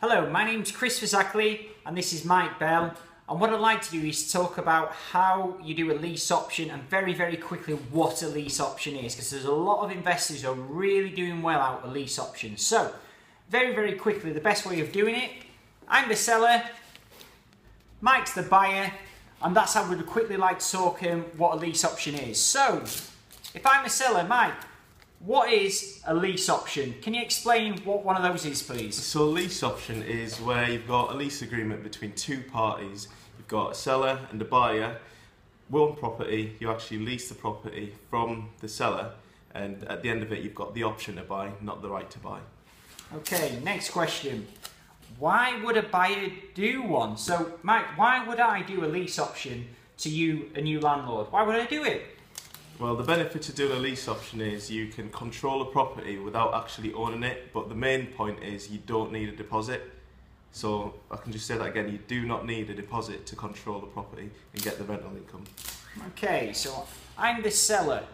Hello, my name's Chris Zackley and this is Mike Bell, and what I'd like to do is talk about how you do a lease option and very quickly what a lease option is, because there's a lot of investors who are really doing well out of lease options. So very quickly, the best way of doing it: I'm the seller, Mike's the buyer, and that's how we'd quickly like to talk what a lease option is. So if I'm a seller, Mike, what is a lease option? Can you explain what one of those is, please? So a lease option is where you've got a lease agreement between two parties. You've got a seller and a buyer. One property, you actually lease the property from the seller, and at the end of it you've got the option to buy, not the right to buy. Okay, next question. Why would a buyer do one? So Mike, why would I do a lease option to you, a new landlord? Why would I do it? Well, the benefit of doing a lease option is you can control a property without actually owning it, but the main point is you don't need a deposit. So I can just say that again, you do not need a deposit to control the property and get the rental income. Okay, so I'm the seller.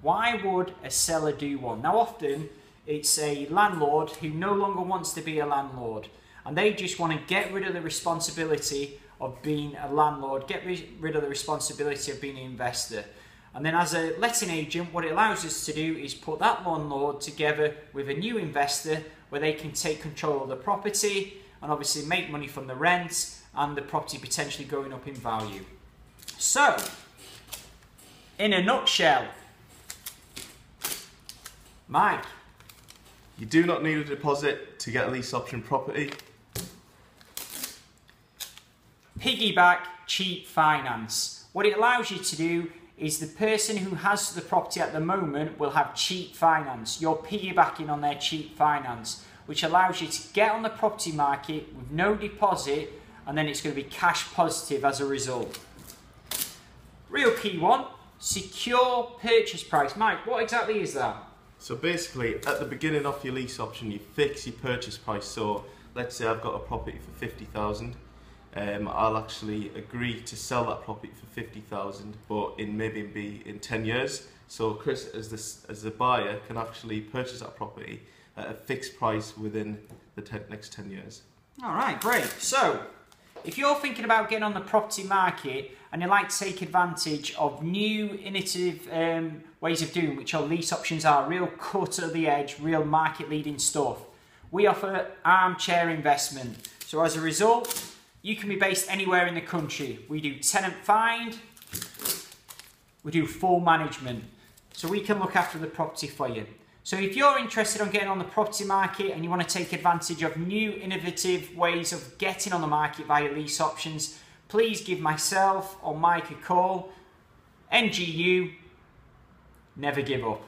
Why would a seller do one? Now often it's a landlord who no longer wants to be a landlord, and they just want to get rid of the responsibility of being a landlord, get rid of the responsibility of being an investor. And then as a letting agent, what it allows us to do is put that landlord together with a new investor where they can take control of the property and obviously make money from the rent and the property potentially going up in value. So, in a nutshell, Mike, you do not need a deposit to get a lease option property. Piggyback cheap finance. What it allows you to do is the person who has the property at the moment will have cheap finance. You're piggybacking on their cheap finance, which allows you to get on the property market with no deposit, and then it's going to be cash positive as a result. Real key one, secure purchase price. Mike, what exactly is that? So basically, at the beginning of your lease option, you fix your purchase price. So let's say I've got a property for 50,000. I'll actually agree to sell that property for 50,000, but maybe in 10 years. So Chris, as the buyer, can actually purchase that property at a fixed price within the next 10 years. All right, great. So if you're thinking about getting on the property market and you like to take advantage of new innovative ways of doing, which our lease options are, real cut at the edge, real market leading stuff, we offer armchair investment. So as a result, you can be based anywhere in the country. We do tenant find, we do full management. So we can look after the property for you. So if you're interested in getting on the property market and you want to take advantage of new innovative ways of getting on the market via lease options, please give myself or Mike a call. NGU, never give up.